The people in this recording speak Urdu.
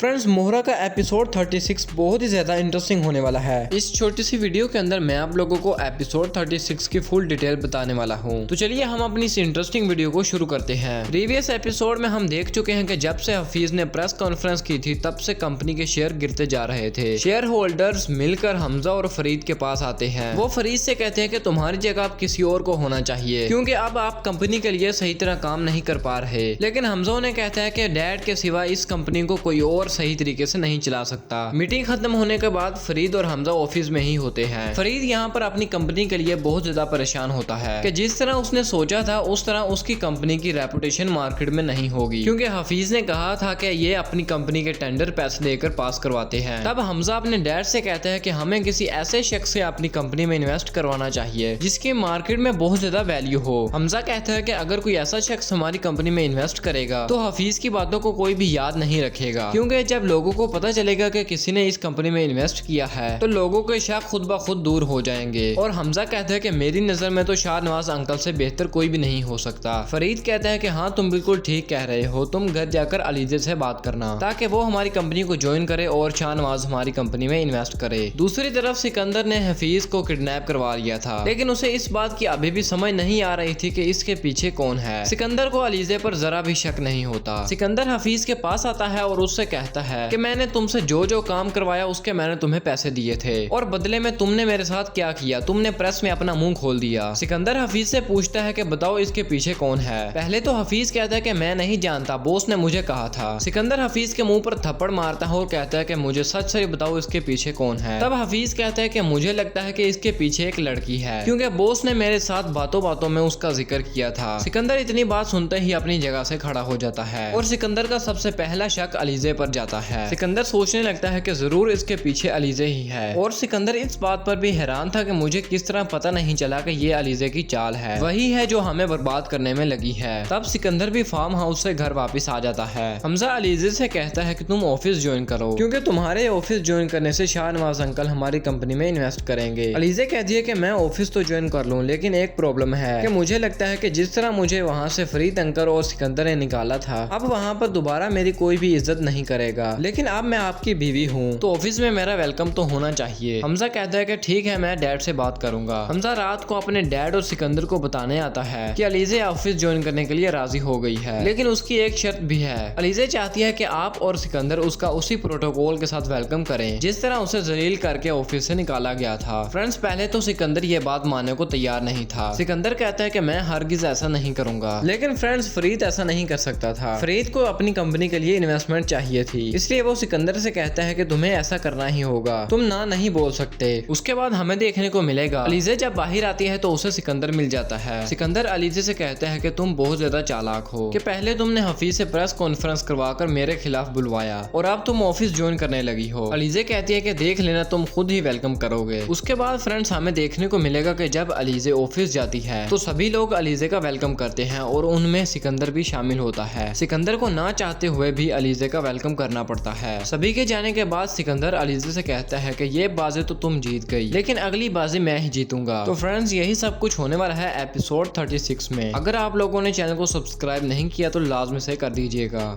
فرینڈز موہرا کا ایپیسوڈ 36 بہت ہی زیادہ انٹرسٹنگ ہونے والا ہے۔ اس چھوٹی سی ویڈیو کے اندر میں آپ لوگوں کو ایپیسوڈ 36 کی فل ڈیٹیل بتانے والا ہوں، تو چلیے ہم اپنی اس انٹرسٹنگ ویڈیو کو شروع کرتے ہیں۔ پریویس ایپیسوڈ میں ہم دیکھ چکے ہیں کہ جب سے حفیظ نے پریس کانفرنس کی تھی تب سے کمپنی کے شیئر گرتے جا رہے تھے۔ شیئر ہولڈرز مل کر حمزہ اور فرید کے پاس آتے ہیں۔ وہ فرید سے کہتے ہیں کہ تمہاری جگہ اب کسی اور کو ہونا چاہیے کیونکہ اب آپ کمپنی کے لیے صحیح طرح کام نہیں کر پا رہے، لیکن حمزہ انہیں کہتا ہے کہ ڈیڈ کے سوا اس کمپنی کو کوئی اور صحیح طریقے سے نہیں چلا سکتا۔ میٹنگ ختم ہونے کے بعد فرید اور حمزہ آفس میں ہی ہوتے ہیں۔ فرید یہاں پر اپنی کمپنی کے لیے بہت زیادہ پریشان ہوتا ہے کہ جس طرح اس نے سوچا تھا اس طرح اس کی کمپنی کی ریپوٹیشن مارکیٹ میں نہیں ہوگی، کیونکہ حفیظ نے کہا تھا کہ یہ اپنی کمپنی کے ٹینڈر پیسے دے کر پاس کرواتے ہیں۔ تب حمزہ اپنے ڈیڈ سے کہتا ہے کہ ہمیں کسی ایسے شخص سے اپنی کمپنی میں انویسٹ کروانا چاہیے جس کی مارکیٹ میں بہت زیادہ ویلیو ہو۔ حمزہ کہتا ہے کہ اگر کوئی ایسا شخص ہماری کمپنی میں انویسٹ کرے گا تو حفیظ کی باتوں کو کوئی بھی یاد نہیں رکھے گا، کیونکہ جب لوگوں کو پتہ چلے گا کہ کسی نے اس کمپنی میں انویسٹ کیا ہے تو لوگوں کے شک خود بخود دور ہو جائیں گے۔ اور حمزہ کہتا ہے کہ میری نظر میں تو شاہ نواز انکل سے بہتر کوئی بھی نہیں ہو سکتا۔ فرید کہتا ہے کہ ہاں تم بالکل ٹھیک کہہ رہے ہو، تم گھر جا کر علیزے سے بات کرنا تاکہ وہ ہماری کمپنی کو جوائن کرے اور شاہ نواز ہماری کمپنی میں انویسٹ کرے۔ دوسری طرف سکندر نے حفیظ کو کڈنیپ کروا لیا تھا، لیکن اسے اس بات کی ابھی بھی سمجھ نہیں آ رہی تھی کہ اس کے پیچھے کون ہے۔ سکندر کو علیزے پر ذرا بھی شک نہیں ہوتا۔ سکندر حفیظ کے پاس آتا ہے اور اس سے کہتا ہے کہ میں نے تم سے جو کام کروایا اس کے میں نے تمہیں پیسے دیے تھے اور بدلے میں تم نے میرے ساتھ کیا کیا، تم نے پریس میں اپنا منہ کھول دیا۔ سکندر حفیظ سے پوچھتا ہے کہ بتاؤ اس کے پیچھے کون ہے۔ پہلے تو حفیظ کہتا ہے کہ میں نہیں جانتا، باس نے مجھے کہا تھا۔ سکندر حفیظ کے منہ پر تھپڑ مارتا ہے اور کہتا ہے کہ مجھے سچ سے بتاؤ اس کے پیچھے کون ہے۔ تب حفیظ کہتا ہے کہ مجھے لگتا ہے کہ اس کے پیچھے ایک لڑکی ہے، کیونکہ باس نے میرے ساتھ باتوں باتوں میں اس کا ذکر کیا تھا۔ سکندر اتنی بات سنتے ہی اپنی جگہ سے کھڑا ہو جاتا ہے اور سکندر کا سب سے پہلا شک علیزے پر جاتا ہے۔ سکندر سوچنے لگتا ہے کہ ضرور اس کے پیچھے علیزے ہی ہے، اور سکندر اس بات پر بھی حیران تھا کہ مجھے کس طرح پتہ نہیں چلا کہ یہ علیزے کی چال ہے، وہی ہے جو ہمیں برباد کرنے میں لگی ہے۔ تب سکندر بھی فارم ہاؤس سے گھر واپس آ جاتا ہے۔ حمزہ علیزے سے کہتا ہے کہ تم آفس جوائن کرو کیونکہ تمہارے آفس جوائن کرنے سے شاہ نواز انکل ہماری کمپنی میں انویسٹ کریں گے۔ علیزے کہتی ہے کہ میں آفس تو جوائن کر لوں، لیکن ایک پرابلم ہے کہ مجھے لگتا ہے کہ جس طرح مجھے وہاں سے فرید انکل اور سکندر نے نکالا تھا اب وہاں پر دوبارہ میری کوئی بھی عزت نہیں کرے گا، لیکن اب میں آپ کی بیوی ہوں تو آفس میں میرا ویلکم تو ہونا چاہیے۔ حمزہ کہتا ہے کہ ٹھیک ہے میں ڈیڈ سے بات کروں گا۔ حمزہ رات کو اپنے ڈیڈ اور سکندر کو بتانے آتا ہے کہ علیزے آفس جوائن کرنے کے لیے راضی ہو گئی ہے، لیکن اس کی ایک شرط بھی ہے۔ علیزے چاہتی ہے کہ آپ اور سکندر اس کا اسی پروٹوکول کے ساتھ ویلکم کریں جس طرح اسے ذلیل کر کے آفس سے نکالا گیا تھا۔ فرینڈز پہلے تو سکندر یہ بات ماننے کو تیار نہیں تھا۔ سکندر کہتا ہے کہ میں ہرگز ایسا نہیں کروں گا، لیکن فرینڈز فرید ایسا نہیں کر سکتا تھا۔ فرید کو اپنی کمپنی کے لیے انویسٹمنٹ چاہیے تھی، اس لیے وہ سکندر سے کہتا ہے کہ تمہیں ایسا کرنا ہی ہوگا، تم نہ نہیں بول سکتے۔ اس کے بعد ہمیں دیکھنے کو ملے گا علیزے جب باہر آتی ہے تو اسے سکندر مل جاتا ہے۔ سکندر علیزے سے کہتا ہے کہ تم بہت زیادہ چالاک ہو کہ پہلے تم نے حفیظ سے پریس کانفرنس کروا کر میرے خلاف بلوایا اور اب تم آفس جوائن کرنے لگی ہو۔ علیزے کہتی ہے کہ دیکھ لینا تم خود ہی ویلکم کرو گے۔ اس کے بعد فرینڈز ہمیں دیکھنے کو ملے گا کہ جب علیزے آفس جاتی ہے تو سبھی لوگ علیزے کا ویلکم کرتے ہیں اور ان میں سکندر بھی شامل ہوتا ہے۔ سکندر کو نہ چاہتے ہوئے بھی علیزے کا ویلکم کرنا پڑتا ہے۔ سبھی کے جانے کے بعد سکندر علیزے سے کہتا ہے کہ یہ بازی تو تم جیت گئی، لیکن اگلی بازی میں ہی جیتوں گا۔ تو فرینڈز یہی سب کچھ ہونے والا ہے ایپیسوڈ 36 میں۔ اگر آپ لوگوں نے چینل کو سبسکرائب نہیں کیا تو لازمی سے کر دیجیے گا۔